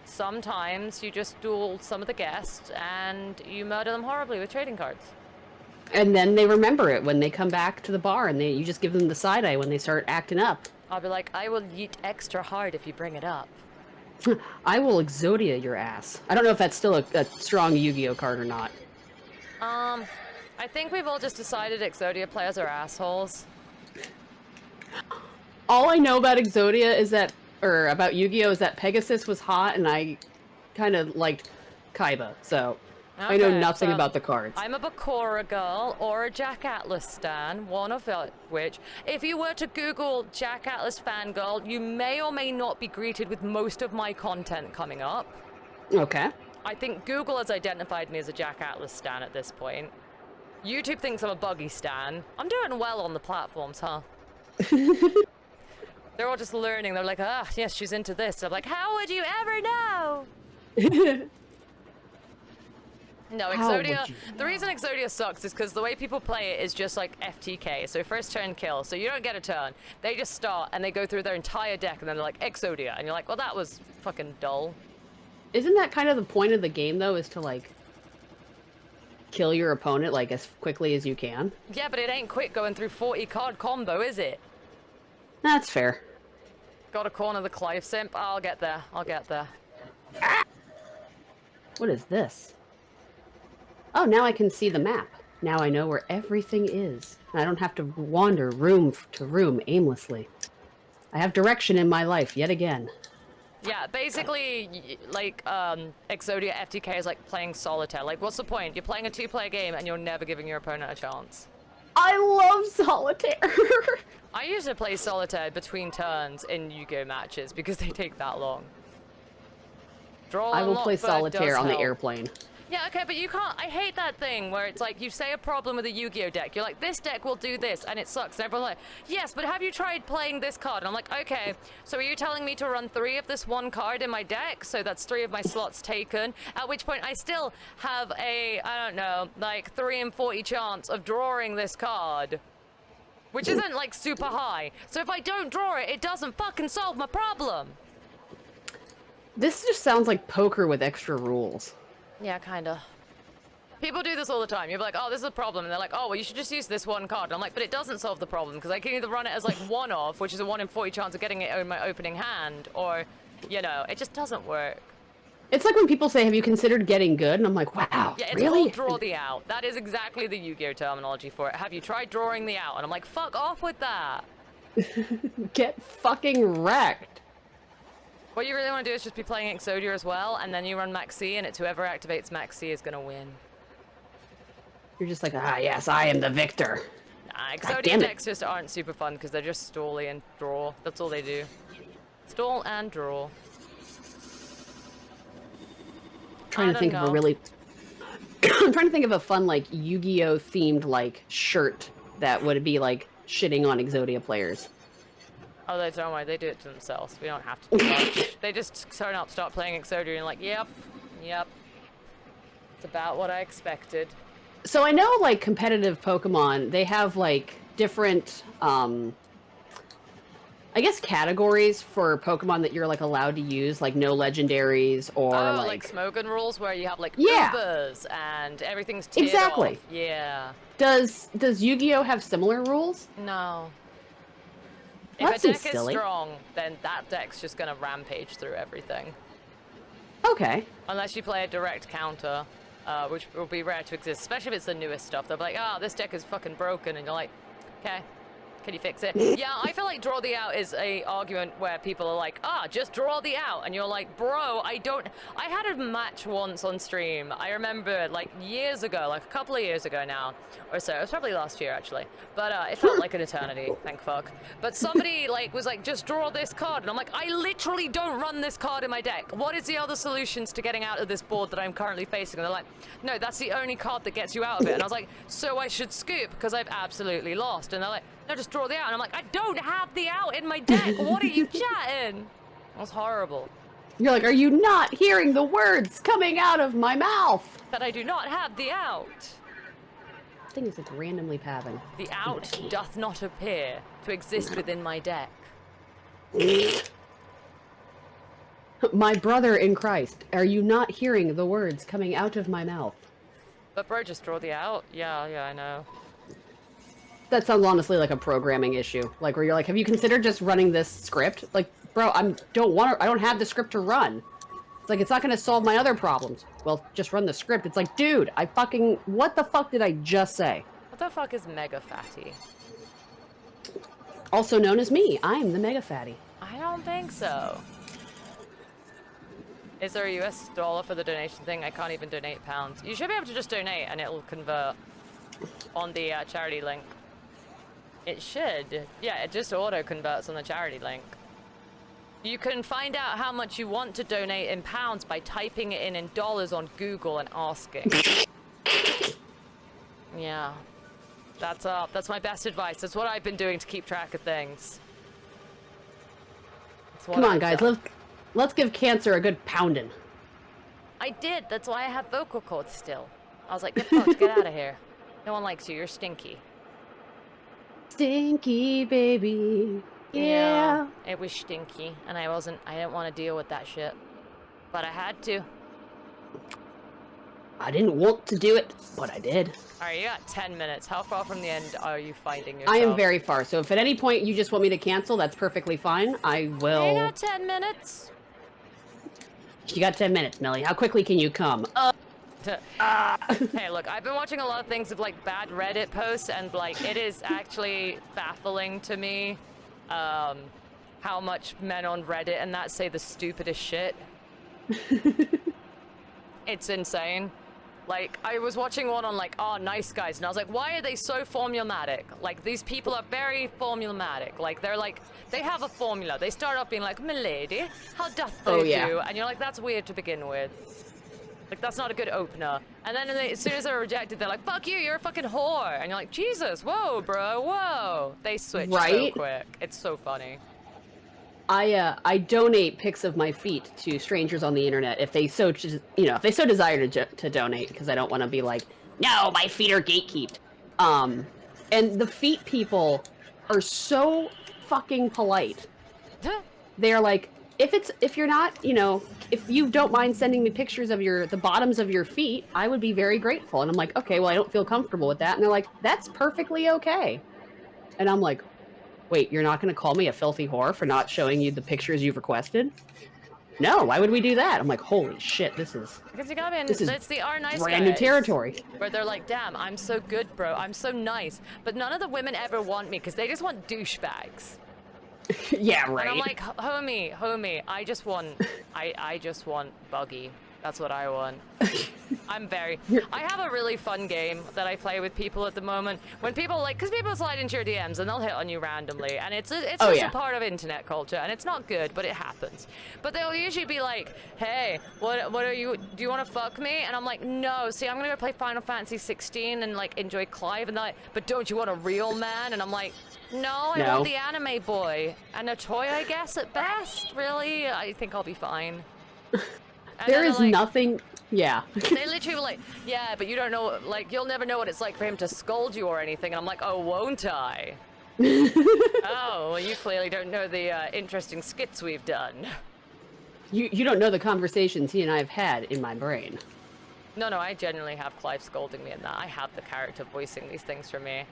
Sometimes you just duel some of the guests and you murder them horribly with trading cards. And then they remember it when they come back to the bar, and you just give them the side eye when they start acting up. I'll be like, I will yeet extra hard if you bring it up. I will Exodia your ass. I don't know if that's still a strong Yu-Gi-Oh card or not. I think we've all just decided Exodia players are assholes. All I know about Exodia is that, or about Yu-Gi-Oh, is that Pegasus was hot, and I kind of liked Kaiba, so okay, I know nothing about the cards. I'm a Bakura girl or a Jack Atlas stan, one of which. If you were to Google Jack Atlas fangirl, you may or may not be greeted with most of my content coming up. Okay. I think Google has identified me as a Jack Atlas stan at this point. YouTube thinks I'm a Buggy stan. I'm doing well on the platforms, huh? They're all just learning. They're like, ah, yes, she's into this. I'm like, how would you ever know? No, Exodia, the reason Exodia sucks is because the way people play it is just like FTK, so first turn kill, so you don't get a turn. They just start and they go through their entire deck and then they're like, Exodia, and you're like, well, that was fucking dull. Isn't that kind of the point of the game, though, is to, like, kill your opponent, like, as quickly as you can? Yeah, but it ain't quick going through 40 card combo, is it? That's fair. Gotta corner the Clive Simp. I'll get there. I'll get there. Ah! What is this? Oh, now I can see the map. Now I know where everything is. I don't have to wander room to room aimlessly. I have direction in my life yet again. Yeah, basically, like, Exodia FTK is like playing solitaire. Like, what's the point? You're playing a two-player game and you're never giving your opponent a chance. I love solitaire! I usually play solitaire between turns in Yu-Gi-Oh matches because they take that long. Draw I will play solitaire on the airplane. Yeah, okay, but you can't. I hate that thing where it's like you say a problem with a Yu-Gi-Oh deck. You're like, this deck will do this, and it sucks. And everyone's like, yes, but have you tried playing this card? And I'm like, okay, so are you telling me to run 3 of this one card in my deck? So that's 3 of my slots taken. At which point I still have a, I don't know, like 3 in 40 chance of drawing this card. Which isn't like super high. So if I don't draw it, it doesn't fucking solve my problem. This just sounds like poker with extra rules. Yeah, kinda. People do this all the time. You're like, oh, this is a problem. And they're like, oh, well, you should just use this one card. And I'm like, but it doesn't solve the problem because I can either run it as like one off, which is a 1 in 40 chance of getting it in my opening hand, or, you know, it just doesn't work. It's like when people say, have you considered getting good? And I'm like, wow, yeah, it's really? draw the out. That is exactly the Yu-Gi-Oh terminology for it. Have you tried drawing the out? And I'm like, fuck off with that. Get fucking wrecked. What you really want to do is just be playing Exodia as well, and then you run Max C, and it's whoever activates Max C is going to win. You're just like, ah, yes, I am the victor. Nah, Exodia decks just aren't super fun because they're just stally and draw. That's all they do. Stall and draw. trying to think of a really... I'm trying to think of a fun, like, Yu-Gi-Oh! Themed, like, shirt that would be, like, shitting on Exodia players. Oh, they don't worry, they do it to themselves. We don't have to do much. They just turn up, start playing Exodia, and like, yep. It's about what I expected. So I know, like, competitive Pokemon, they have, like, different, I guess categories for Pokemon that you're, like, allowed to use, like, no legendaries, or, like Smogon rules, where you have, like, yeah. vtubers, and everything's tiered exactly. off. Yeah. Does Yu-Gi-Oh! Have similar rules? No. Well, if a deck silly. is strong, then that deck's just gonna rampage through everything. Okay. Unless you play a direct counter, which will be rare to exist, especially if it's the newest stuff. They'll be like, this deck is fucking broken, and you're like, okay, can you fix it? Yeah, I feel like draw the out is a argument where people are like, just draw the out, and you're like, bro, I had a match once on stream. I remember, like, years ago, like a couple of years ago now, or so. It was probably last year, actually, but it felt like an eternity, thank fuck. But somebody, like, was like, just draw this card, and I'm like, I literally don't run this card in my deck. What is the other solutions to getting out of this board that I'm currently facing? And they're like, no, that's the only card that gets you out of it. And I was like, so I should scoop, because I've absolutely lost. And they're like, no, just draw the out. And I'm like, I don't have the out in my deck. What are you chatting? It was horrible. You're like, are you not hearing the words coming out of my mouth? That I do not have the out. This thing is like randomly pathing. The out doth not appear to exist within my deck. My brother in Christ, are you not hearing the words coming out of my mouth? But bro, just draw the out. Yeah, I know. That sounds honestly like a programming issue. Like, where you're like, have you considered just running this script? Like, bro, I don't have the script to run. It's like, it's not gonna solve my other problems. Well, just run the script. It's like, dude, what the fuck did I just say? What the fuck is Mega Fatty? Also known as me. I'm the Mega Fatty. I don't think so. Is there a US dollar for the donation thing? I can't even donate pounds. You should be able to just donate and it'll convert on the charity link. It should. Yeah, it just auto-converts on the charity link. You can find out how much you want to donate in pounds by typing it in dollars on Google and asking. Yeah. That's my best advice. That's what I've been doing to keep track of things. Come on, guys. Let's give cancer a good pounding. I did. That's why I have vocal cords still. I was like, get fucked, get out of here. No one likes you. You're stinky. Stinky baby. Yeah. It was stinky, and I didn't want to deal with that shit. But I had to. I didn't want to do it, but I did. Alright, you got 10 minutes. How far from the end are you finding yourself? I am very far, so if at any point you just want me to cancel, that's perfectly fine. I will... You got 10 minutes? You got 10 minutes, Millie. How quickly can you come? Hey, look, I've been watching a lot of things of, like, bad Reddit posts, and, like, it is actually baffling to me, how much men on Reddit and that say the stupidest shit. It's insane. Like, I was watching one on, like, nice guys, and I was like, why are they so formulaic? Like, these people are very formulaic. Like, they have a formula. They start off being like, milady, how doth thou do? And you're like, that's weird to begin with. Like, that's not a good opener. And then as soon as they're rejected, they're like, fuck you, you're a fucking whore. And you're like, Jesus, whoa, bro, whoa. They switch so quick. It's so funny. I donate pics of my feet to strangers on the internet if they so, if they so desire to donate, because I don't want to be like, no, my feet are gatekeeped. And the feet people are so fucking polite. They're like, if you're not, if you don't mind sending me pictures of the bottoms of your feet, I would be very grateful. And I'm like, okay, well, I don't feel comfortable with that. And they're like, that's perfectly okay. And I'm like, wait, you're not going to call me a filthy whore for not showing you the pictures you've requested? No, why would we do that? I'm like, holy shit, this is it's the are nice brand new territory. Where they're like, damn, I'm so good, bro. I'm so nice. But none of the women ever want me because they just want douchebags. Yeah, right. And I'm like, homie, I just want Buggy. That's what I want. I have a really fun game that I play with people at the moment. When people because people slide into your DMs and they'll hit on you randomly, and it's just a part of internet culture, and it's not good, but it happens. But they'll usually be like, hey, what are you, do you want to fuck me? And I'm like, no, see, I'm gonna go play Final Fantasy 16 and like enjoy Clive, and they're like, but don't you want a real man? And I'm like, no, I want the anime boy. And a toy, I guess, at best, really. I think I'll be fine. There is nothing... Yeah. They literally were like, yeah, but you don't know, like, you'll never know what it's like for him to scold you or anything. And I'm like, oh, won't I? Oh, well, you clearly don't know the interesting skits we've done. You don't know the conversations he and I have had in my brain. No, I genuinely have Clive scolding me in that. I have the character voicing these things for me.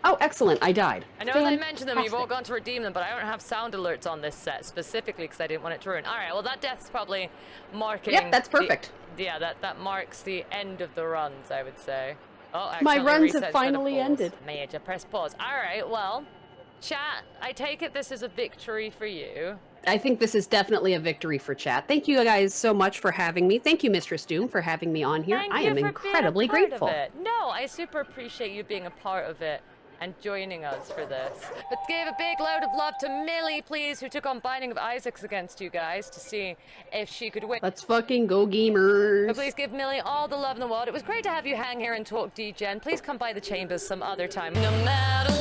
Oh, excellent. I died. I know as I mentioned them, you've all gone to redeem them, but I don't have sound alerts on this set, specifically because I didn't want it to ruin. All right, well, that death's probably marking... Yep, that's perfect. That marks the end of the runs, I would say. Oh, my runs have finally ended. Major, press pause. All right, well, chat, I take it this is a victory for you. I think this is definitely a victory for chat. Thank you guys so much for having me. Thank you, Mistress Doom, for having me on here. I am incredibly grateful. No, I super appreciate you being a part of it and joining us for this. But give a big load of love to Millie, please, who took on Binding of Isaacs against you guys to see if she could win. Let's fucking go, gamers. So please give Millie all the love in the world. It was great to have you hang here and talk D-Gen. Please come by the chambers some other time. No matter